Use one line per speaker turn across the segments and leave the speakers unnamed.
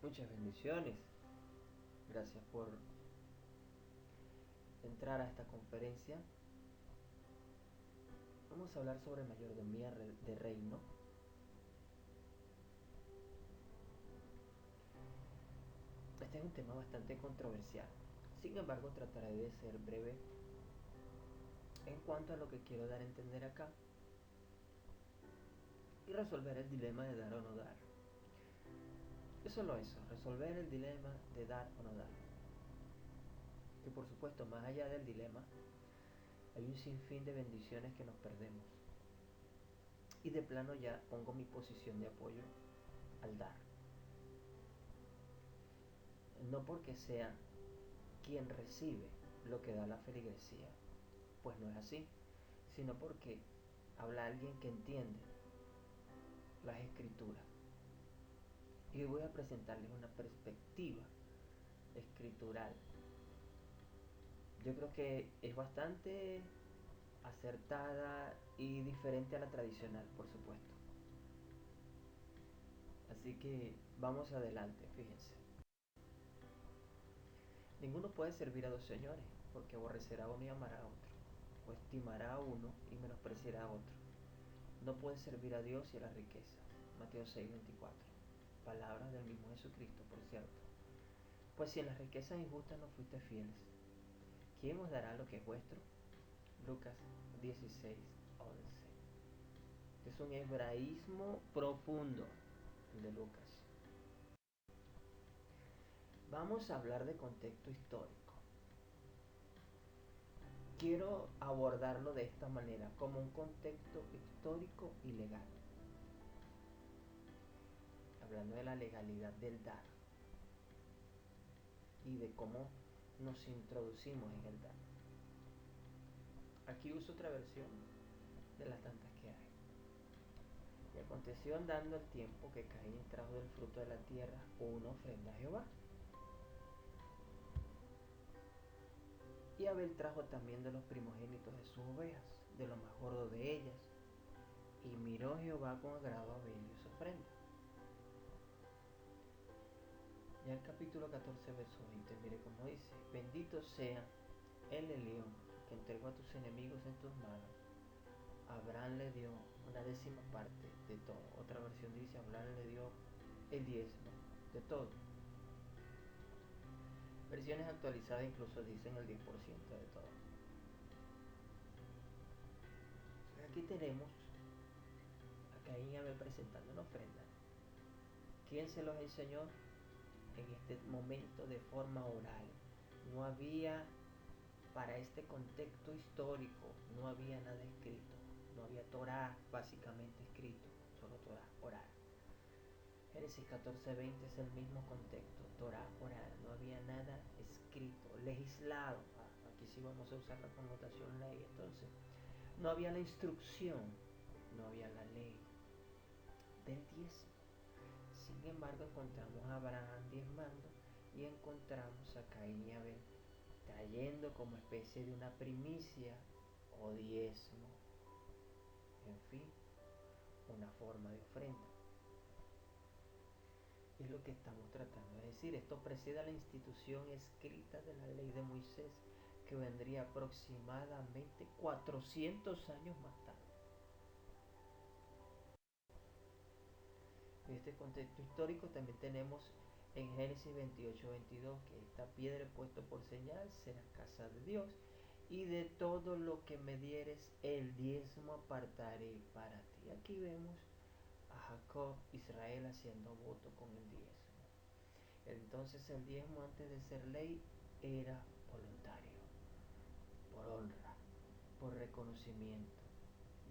Muchas bendiciones. Gracias por entrar a esta conferencia. Vamos a hablar sobre mayordomía de reino. Este es un tema bastante controversial. Sin embargo, trataré de ser breve en cuanto a lo que quiero dar a entender acá y resolver el dilema de dar o no dar. Es solo eso, resolver el dilema de dar o no dar. Que por supuesto, más allá del dilema, hay un sinfín de bendiciones que nos perdemos. Y de plano ya pongo mi posición de apoyo al dar. No porque sea quien recibe lo que da la feligresía, pues no es así, sino porque habla alguien que entiende las escrituras. Y hoy voy a presentarles una perspectiva escritural. Yo creo que es bastante acertada y diferente a la tradicional, por supuesto. Así que vamos adelante, fíjense. Ninguno puede servir a dos señores, porque aborrecerá a uno y amará a otro, o estimará a uno y menospreciará a otro. No puede servir a Dios y a la riqueza. Mateo 6:24. Palabras del mismo Jesucristo, por cierto. Pues si en las riquezas injustas no fuiste fieles, ¿quién os dará lo que es vuestro? Lucas 16:11. Es un hebraísmo profundo de Lucas. Vamos a hablar de contexto histórico. Quiero abordarlo de esta manera, como un contexto histórico y legal. Hablando de la legalidad del dar y de cómo nos introducimos en el dar. Aquí uso otra versión de las tantas que hay. Y aconteció andando el tiempo que Caín trajo del fruto de la tierra una ofrenda a Jehová. Y Abel trajo también de los primogénitos de sus ovejas, de lo más gordo de ellas. Y miró Jehová con agrado a Abel y su ofrenda. Ya el capítulo 14, verso 20, mire cómo dice: bendito sea el León que entregó a tus enemigos en tus manos. Abraham le dio una décima parte de todo. Otra versión dice: Abraham le dio el diezmo de todo. Versiones actualizadas incluso dicen el 10% de todo. Aquí tenemos a Caín y Abel presentando una ofrenda. ¿Quién se los enseñó? En este momento de forma oral. No había, para este contexto histórico, no había nada escrito. No había Torah básicamente escrito, solo Torah oral. Génesis 14:20 es el mismo contexto, Torah oral, no había nada escrito, legislado. Aquí sí vamos a usar la connotación ley. Entonces, no había la instrucción, no había la ley del diezmo. Sin embargo, encontramos a Abraham diezmando y encontramos a Caín y Abel trayendo como especie de una primicia o diezmo, en fin, una forma de ofrenda. Es lo que estamos tratando de decir. Esto precede a la institución escrita de la ley de Moisés, que vendría aproximadamente 400 años más tarde. En este contexto histórico también tenemos en Génesis 28:22 que esta piedra puesta por señal será casa de Dios, y de todo lo que me dieres el diezmo apartaré para ti. Aquí vemos a Jacob, Israel, haciendo voto con el diezmo. Entonces el diezmo, antes de ser ley, era voluntario, por honra, por reconocimiento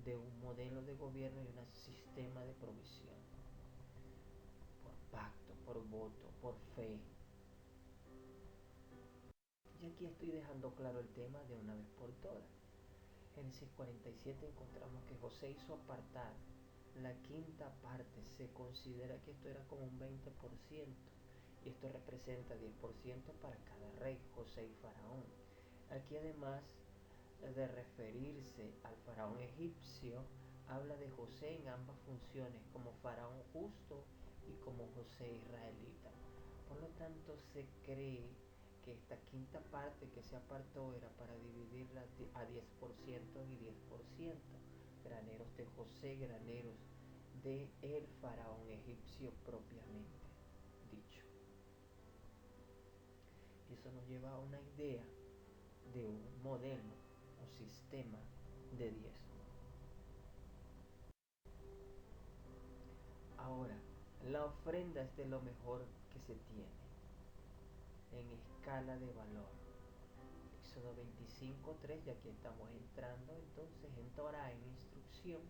de un modelo de gobierno y un sistema de provisión, por pacto, por voto, por fe. Y aquí estoy dejando claro el tema de una vez por todas. En Génesis 47 encontramos que José hizo apartar la quinta parte. Se considera que esto era como un 20%. Y esto representa 10% para cada rey, José y Faraón. Aquí, además de referirse al faraón egipcio, habla de José en ambas funciones, como faraón justo y como José israelita. Por lo tanto, se cree que esta quinta parte que se apartó era para dividirla a 10% y 10%. Graneros de José, graneros de el faraón egipcio propiamente dicho. Y eso nos lleva a una idea de un modelo, un sistema de diezmo. Ahora, la ofrenda es de lo mejor que se tiene en escala de valor. Éxodo 25:3, y aquí estamos entrando entonces en Torah, en instrucción.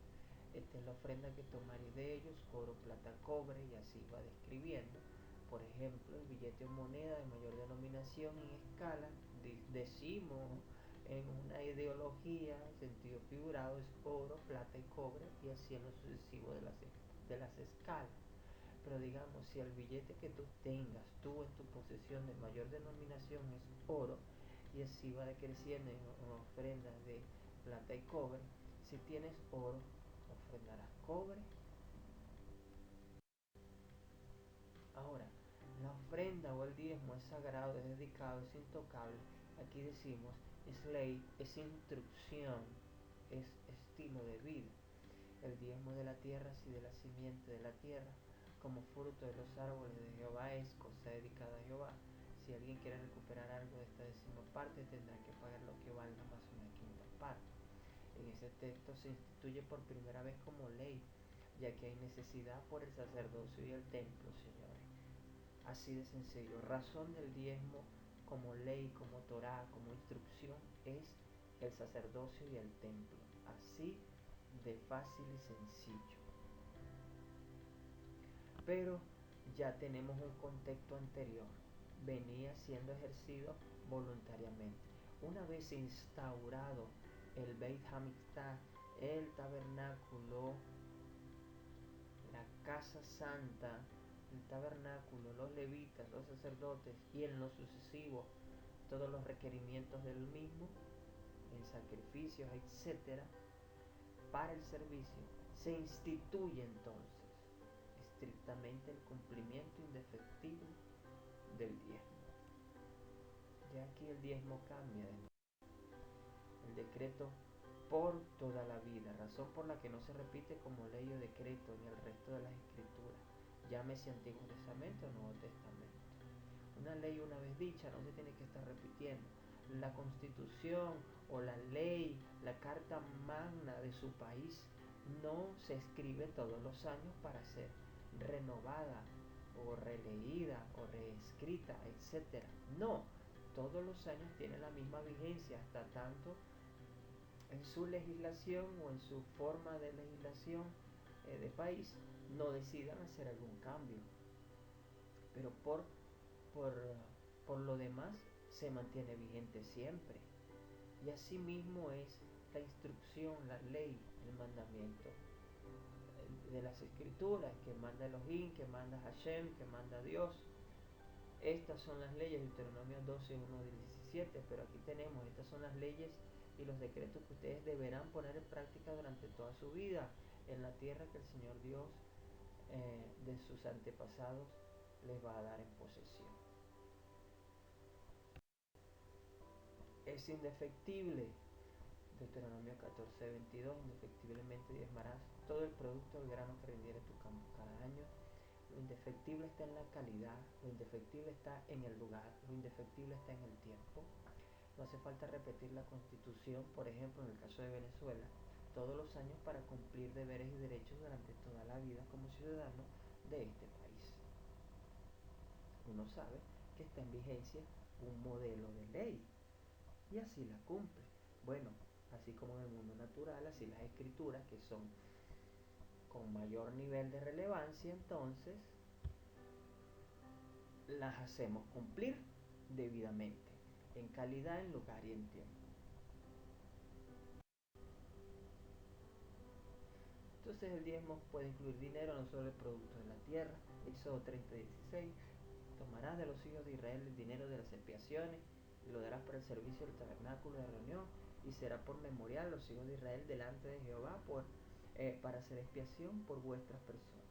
Esta es la ofrenda que tomaréis de ellos: oro, plata, cobre, y así va describiendo. Por ejemplo, el billete o moneda de mayor denominación en escala, decimos en una ideología, sentido figurado, es oro, plata y cobre, y así en lo sucesivo de las escalas. Pero digamos, si el billete que tú tengas, tú en tu posesión de mayor denominación es oro, y así va decreciendo en ofrendas de plata y cobre. Si tienes oro, ofrendarás cobre. Ahora, la ofrenda o el diezmo es sagrado, es dedicado, es intocable. Aquí decimos, es ley, es instrucción, es estilo de vida. El diezmo de la tierra, si de la simiente de la tierra, como fruto de los árboles de Jehová, es cosa dedicada a Jehová. Si alguien quiere recuperar algo de esta décima parte, tendrá que pagar lo que valga más una quinta parte. En ese texto se instituye por primera vez como ley, ya que hay necesidad por el sacerdocio y el templo, señores. Así de sencillo. Razón del diezmo como ley, como Torah, como instrucción, es el sacerdocio y el templo. Así de fácil y sencillo. Pero ya tenemos un contexto anterior. Venía siendo ejercido voluntariamente. Una vez instaurado el Beit HaMikdash, el tabernáculo, la casa santa, el tabernáculo, los levitas, los sacerdotes, y en lo sucesivo todos los requerimientos del mismo, en sacrificios, etcétera, para el servicio, se instituye entonces estrictamente el cumplimiento indefectible del diezmo. Ya aquí el diezmo cambia de nuevo. El decreto por toda la vida, razón por la que no se repite como ley o decreto en el resto de las escrituras, llámese Antiguo Testamento o Nuevo Testamento. Una ley una vez dicha no se tiene que estar repitiendo. La constitución o la ley, la carta magna de su país no se escribe todos los años para ser renovada o releída o reescrita, etc. No, todos los años tiene la misma vigencia, hasta tanto en su legislación o en su forma de legislación de país no decidan hacer algún cambio. Pero por, por lo demás se mantiene vigente siempre. Y así mismo es la instrucción, la ley, el mandamiento de las escrituras, que manda Elohim, que manda Hashem, que manda Dios. Estas son las leyes, Deuteronomio 12, 1 al 17, pero aquí tenemos, estas son las leyes y los decretos que ustedes deberán poner en práctica durante toda su vida en la tierra que el Señor Dios de sus antepasados les va a dar en posesión. Es indefectible. Deuteronomio 14:22, indefectiblemente diezmarás todo el producto del grano que rindiere tu campo cada año. Lo indefectible está en la calidad, lo indefectible está en el lugar, lo indefectible está en el tiempo. No hace falta repetir la Constitución, por ejemplo, en el caso de Venezuela, todos los años para cumplir deberes y derechos durante toda la vida como ciudadano de este país. Uno sabe que está en vigencia un modelo de ley y así la cumple. Bueno, así como en el mundo natural, así las escrituras, que son con mayor nivel de relevancia, entonces las hacemos cumplir debidamente, en calidad, en lugar y en tiempo. Entonces el diezmo puede incluir dinero, no solo el producto de la tierra. Éxodo 30:16. Tomarás de los hijos de Israel el dinero de las expiaciones y lo darás para el servicio del tabernáculo de reunión, y será por memorial los hijos de Israel delante de Jehová para hacer expiación por vuestras personas.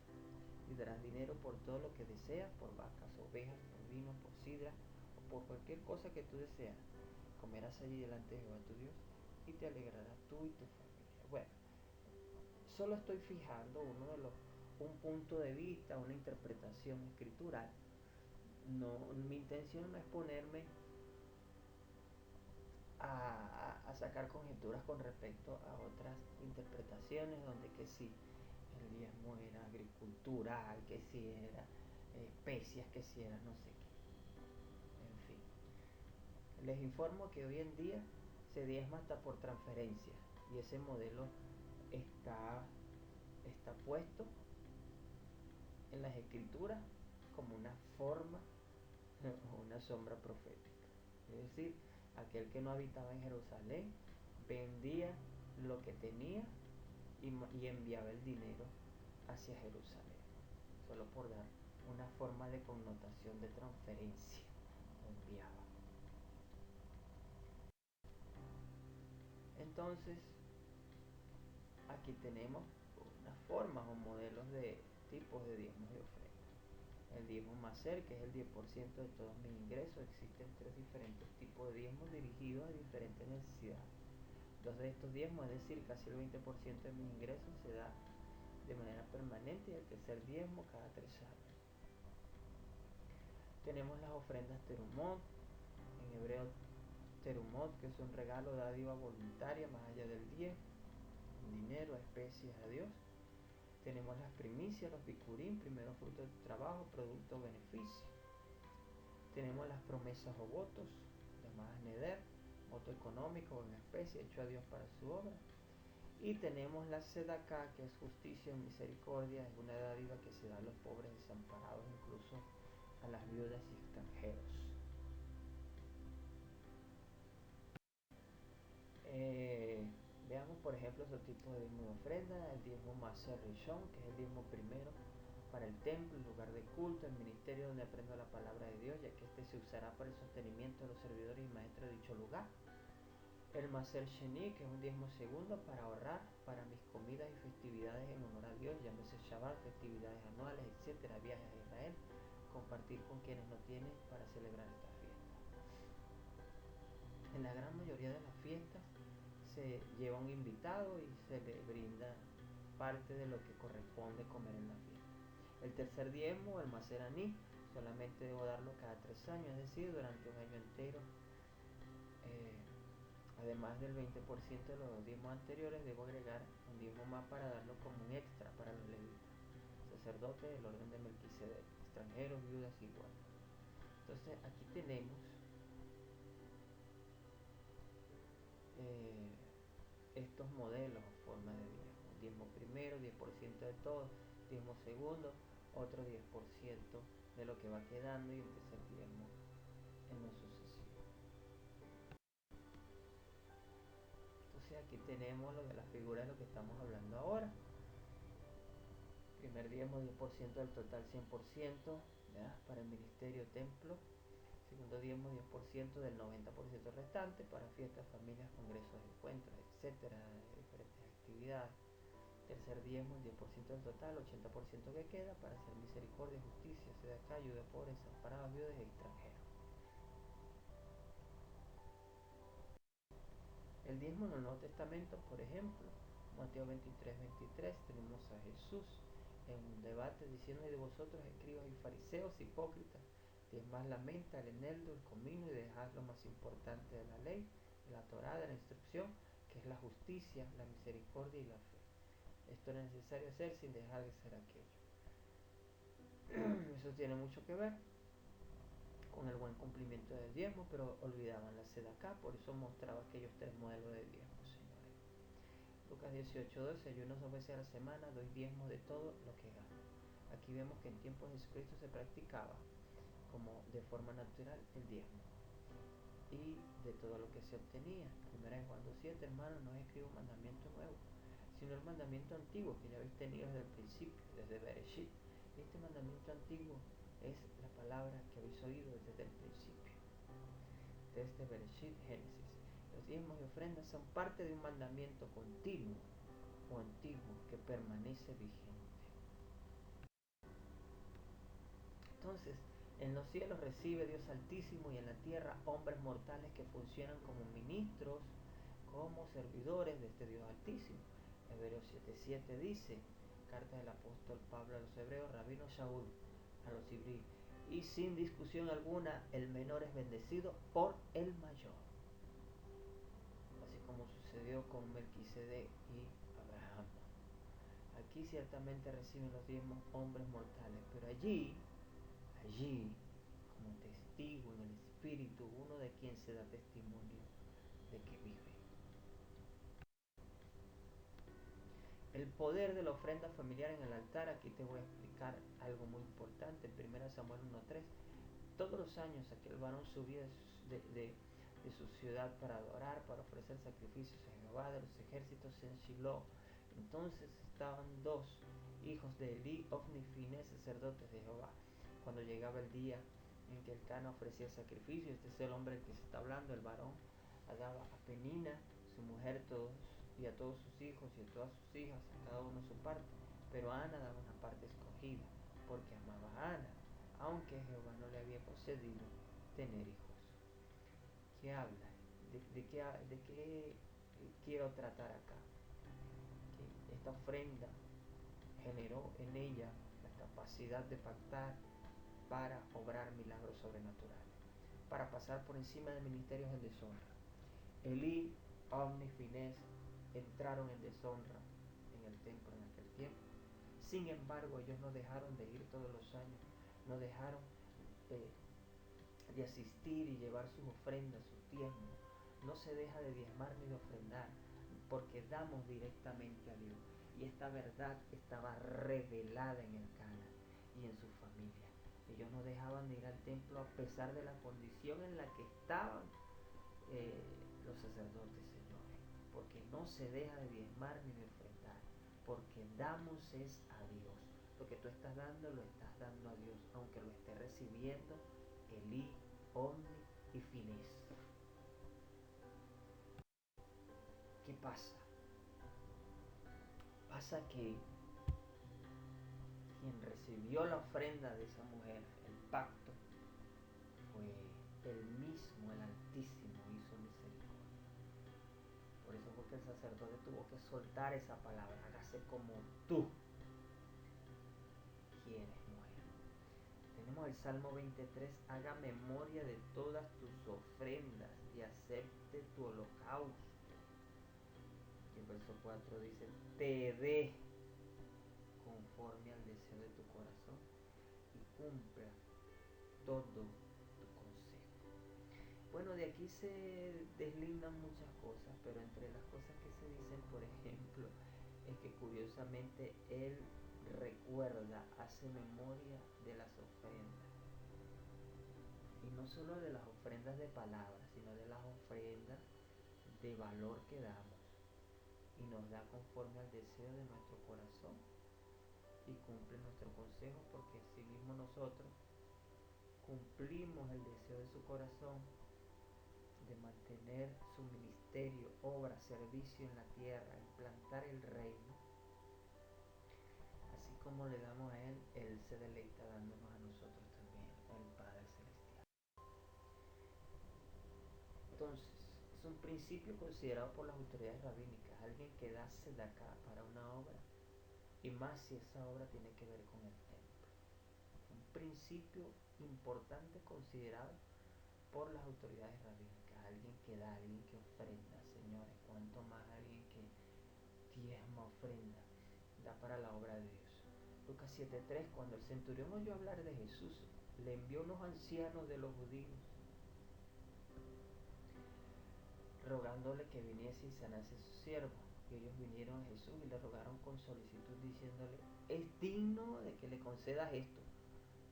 y darás dinero por todo lo que deseas, por vacas, ovejas, por vino, por sidra, o por cualquier cosa que tú deseas. Comerás allí delante de Jehová tu Dios, y te alegrarás tú y tu familia. Bueno, solo estoy fijando un punto de vista, una interpretación escritural. No, mi intención no es ponerme a sacar conjeturas con respecto a otras interpretaciones donde que sí, el diezmo era agricultural, que sí era especias, que sí era no sé qué. En fin, les informo que hoy en día se diezma hasta por transferencia y ese modelo está puesto en las escrituras como una forma o una sombra profética. Es decir, aquel que no habitaba en Jerusalén vendía lo que tenía y enviaba el dinero hacia Jerusalén, solo por dar una forma de connotación de transferencia. Enviaba. Entonces, aquí tenemos unas formas o modelos de tipos de diezmos y ofrendas. El diezmo maser, que es el 10% de todos mis ingresos. Existen 3 diferentes tipos de diezmos dirigidos a diferentes necesidades. Dos de estos diezmos, es decir, casi el 20% de mis ingresos, se da de manera permanente, y el tercer diezmo cada 3 años. Tenemos las ofrendas terumot, en hebreo terumot, que es un regalo, dádiva voluntaria más allá del diezmo, dinero, especies a Dios. Tenemos las primicias, los bikurim, primeros frutos de tu trabajo, producto o beneficio. Tenemos las promesas o votos, llamadas neder, voto económico o en especie hecho a Dios para su obra. Y tenemos la sedaká, que es justicia y misericordia, es una dádiva que se da a los pobres desamparados, incluso a las viudas y extranjeros. Veamos por ejemplo esos tipos de diezmo de ofrenda. El diezmo maser rishon, que es el diezmo primero para el templo, el lugar de culto, el ministerio donde aprendo la palabra de Dios, ya que este se usará para el sostenimiento de los servidores y maestros de dicho lugar. El maser sheni, que es un diezmo segundo para ahorrar para mis comidas y festividades en honor a Dios, llámese Shabbat, festividades anuales, etcétera, viajes a Israel, compartir con quienes no tienen para celebrar esta fiesta. En la gran mayoría de las fiestas se lleva un invitado y se le brinda parte de lo que corresponde comer en la fiesta. El tercer diezmo, el maseraní, solamente debo darlo cada 3 años, es decir, durante un año entero. Además del 20% de los diezmos anteriores, debo agregar un diezmo más para darlo como un extra para los levitas, sacerdotes del orden de Melquisedec, extranjeros, viudas y huérfanos. Entonces aquí tenemos estos modelos o formas de diezmo. Diezmo primero, 10% de todo, diezmo segundo, otro 10% de lo que va quedando, y el tercer diezmo en lo sucesivo. Entonces aquí tenemos lo de la figura de lo que estamos hablando ahora. Primer diezmo 10% del total, 100%, ¿verdad?, para el ministerio templo. Segundo diezmo 10% del 90% restante para fiestas, familias, congresos, encuentros, etcétera, diferentes actividades. Tercer diezmo, el 10% del total, 80% que queda para hacer misericordia, justicia, sedacá, ayuda a pobres, desamparados, viudas y extranjeros. El diezmo en el Nuevo Testamento, por ejemplo, Mateo 23:23, tenemos a Jesús en un debate diciendo: "Y de vosotros, escribas y fariseos, hipócritas, diezmás la menta, el eneldo, el comino, y dejad lo más importante de la ley, de la Torá, de la instrucción, que es la justicia, la misericordia y la fe. Esto era necesario hacer sin dejar de ser aquello". Eso tiene mucho que ver con el buen cumplimiento del diezmo, pero olvidaban la sedacá, por eso mostraba aquellos 3 modelos de diezmo, señores. Lucas 18:12, ayuno 2 veces a la semana, doy diezmos de todo lo que gano. Aquí vemos que en tiempos de Jesucristo se practicaba como de forma natural el diezmo y de todo lo que se obtenía. Primera de Juan 2:7, hermano, no os escribo un mandamiento nuevo, sino el mandamiento antiguo que ya habéis tenido desde el principio, desde Bereshit. Este mandamiento antiguo es la palabra que habéis oído desde el principio, desde Bereshit, Génesis. Los diezmos y ofrendas son parte de un mandamiento continuo o antiguo que permanece vigente. Entonces, en los cielos recibe Dios Altísimo y en la tierra hombres mortales que funcionan como ministros, como servidores de este Dios Altísimo. Hebreos 7:7 dice, carta del apóstol Pablo a los hebreos, Rabino Shaul a los hebreos, y sin discusión alguna el menor es bendecido por el mayor, así como sucedió con Melquisedec y Abraham. Aquí ciertamente reciben los diezmos hombres mortales, pero allí, como testigo en el Espíritu, uno de quien se da testimonio de que vive. El poder de la ofrenda familiar en el altar, aquí te voy a explicar algo muy importante. En 1 Samuel 1:3, todos los años aquel varón subía de su ciudad para adorar, para ofrecer sacrificios a Jehová de los ejércitos en Shiloh. Entonces estaban dos hijos de Elí, Ofni y Finés, sacerdotes de Jehová. Cuando llegaba el día en que el Cana ofrecía sacrificio, este es el hombre que se está hablando, el varón, daba a Penina, su mujer, y a todos sus hijos y a todas sus hijas, a cada uno su parte, pero a Ana daba una parte escogida, porque amaba a Ana, aunque Jehová no le había concedido tener hijos. ¿Qué habla? ¿De qué quiero tratar acá? Que esta ofrenda generó en ella la capacidad de pactar para obrar milagros sobrenaturales, para pasar por encima de ministerios en deshonra. Elí, Ofni y Finés entraron en deshonra en el templo en aquel tiempo. Sin embargo, ellos no dejaron de ir todos los años, no dejaron de asistir y llevar sus ofrendas, sus diezmos. No se deja de diezmar ni de ofrendar, porque damos directamente a Dios. Y esta verdad estaba revelada en el Cana y en su familia. Ellos no dejaban de ir al templo a pesar de la condición en la que estaban los sacerdotes, señores, porque no se deja de diezmar ni de ofrendar, porque damos es a Dios. Lo que tú estás dando, lo estás dando a Dios, aunque lo esté recibiendo Elí, Ofni y Finés. ¿Qué pasa? Pasa que quien recibió la ofrenda de esa mujer, el pacto, fue el mismo, el Altísimo, hizo misericordia. Por eso fue que el sacerdote tuvo que soltar esa palabra, hágase como tú quieres, mujer. Tenemos el Salmo 23, haga memoria de todas tus ofrendas y acepte tu holocausto. Y el verso 4 dice, te dé conforme al deseo de tu corazón y cumpla todo tu consejo. Bueno, de aquí se deslindan muchas cosas, pero entre las cosas que se dicen, por ejemplo, es que curiosamente él recuerda, hace memoria de las ofrendas. Y no solo de las ofrendas de palabras, sino de las ofrendas de valor que damos. Y nos da conforme al deseo de nuestro corazón. Y cumple nuestro consejo, porque así mismo nosotros cumplimos el deseo de su corazón de mantener su ministerio, obra, servicio en la tierra, implantar el reino. Así como le damos a Él se deleita dándonos a nosotros también, el Padre Celestial. Entonces, es un principio considerado por las autoridades rabínicas. Alguien que da sedacá para una obra, y más si esa obra tiene que ver con el templo. Un principio importante considerado por las autoridades rabínicas. Alguien que da, alguien que ofrenda, señores, cuanto más alguien que diezma, ofrenda, da para la obra de Dios. Lucas 7:3, cuando el centurión oyó hablar de Jesús, le envió unos ancianos de los judíos rogándole que viniese y sanase a su siervo. Y ellos vinieron a Jesús y le rogaron con solicitud diciéndole, es digno de que le concedas esto,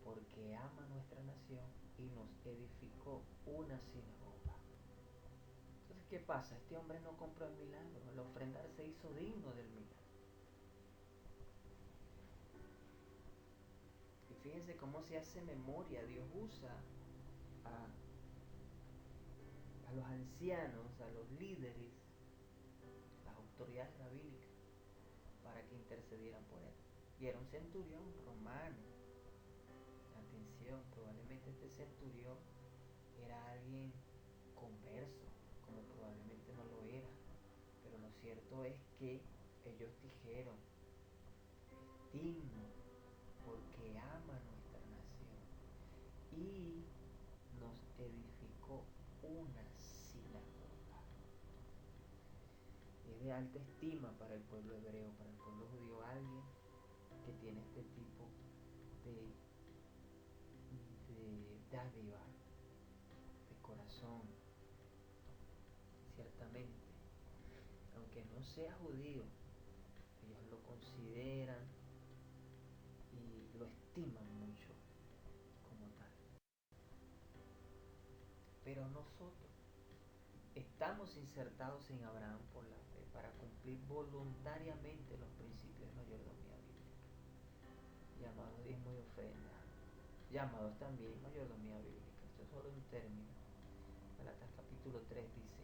porque ama nuestra nación y nos edificó una sinagoga. Entonces, ¿qué pasa? Este hombre no compró el milagro, el ofrendar se hizo digno del milagro. Y fíjense cómo se hace memoria. Dios usa a los ancianos, a los líderes, las autoridades rabínicas, para que intercedieran por él. Y era un centurión romano. Atención. probablemente este centurión era alguien converso, como probablemente no lo era. Pero lo cierto es que ellos dijeron, es digno porque ama nuestra nación y nos edificó una sinagoga. Es de alta estima para el pueblo hebreo, para el pueblo judío, alguien que tiene este tipo de, de dádiva, de corazón. Ciertamente, aunque no sea judío, ellos lo consideran y lo estiman mucho como tal. Pero nosotros estamos insertados en Abraham por la fe para cumplir voluntariamente los principios de mayordomía bíblica, llamados diezmo y ofrenda, llamados también mayordomía bíblica. Esto es solo un término. Galatas capítulo 3 dice,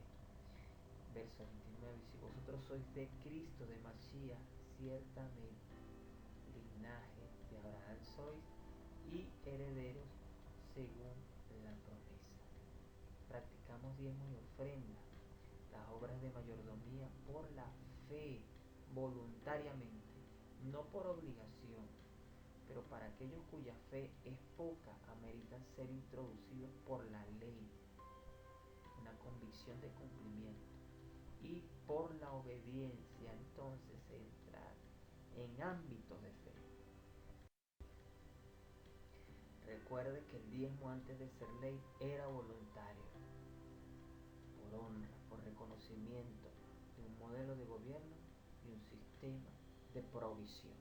verso 29, si vosotros sois de Cristo, de Mashiach, ciertamente linaje de Abraham sois y herederos según la promesa. Practicamos diezmo y ofrenda, las obras de mayordomía por la fe, voluntariamente, no por obligación, pero para aquellos cuya fe es poca, ameritan ser introducidos por la ley, una convicción de cumplimiento, y por la obediencia entonces entrar en ámbitos de fe. Recuerde que el diezmo antes de ser ley era voluntario, por honra, por reconocimiento de un modelo de gobierno y un sistema de provisión.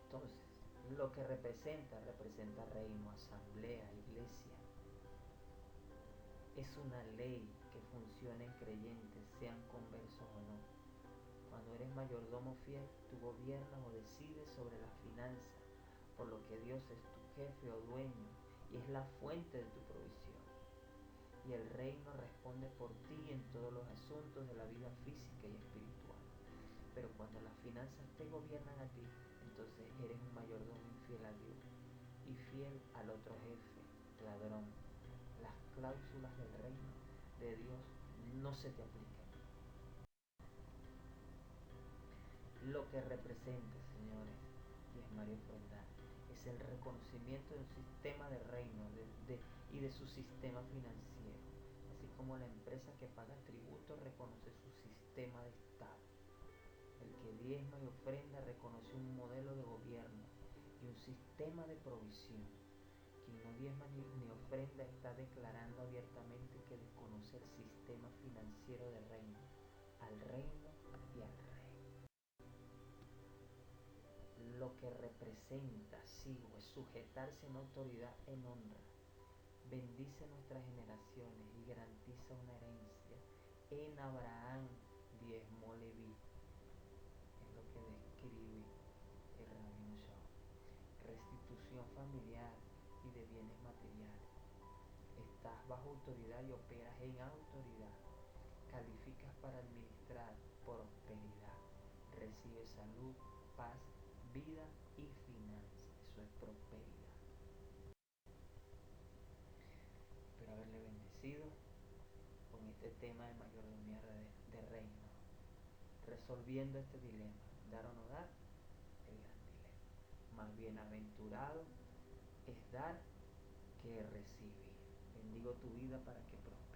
Entonces, lo que representa reino, asamblea, iglesia. Es una ley que funciona en creyentes, sean conversos o no. Cuando eres mayordomo fiel, tú gobiernas o decides sobre las finanzas, por lo que Dios es tu jefe o dueño y es la fuente de tu provisión. Y el reino responde por ti en todos los asuntos de la vida física y espiritual. Pero cuando las finanzas te gobiernan a ti, entonces eres un mayordomo infiel a Dios y fiel al otro jefe, ladrón. Las cláusulas del reino de Dios no se te aplican. Lo que representa, señores, diezmar y ofrendar, es el reconocimiento de un sistema de reino y de su sistema financiero, así como la empresa que paga tributo reconoce su sistema de Estado. El que diezma y ofrenda reconoce un modelo de gobierno y un sistema de provisión. Quien no diezma ni ofrenda está declarando abiertamente que desconoce el sistema financiero del reino, al reino y al rey. Lo que representa, sigo, es sujetarse en autoridad, en honra. Bendice nuestras generaciones y garantiza una herencia. En Abraham diezmó Leví. Es lo que describe el Rabino Shaul. Restitución familiar y de bienes materiales. Estás bajo autoridad y operas en autoridad. Calificas para administrar prosperidad. Recibes salud, paz, vida y finanzas. Eso es prosperidad. Espero haberle bendecido con este tema de mayordomía de reino. Resolviendo este dilema, dar o no dar, el gran dilema. Más bienaventurado es dar que recibir. Bendigo tu vida para que prosperes.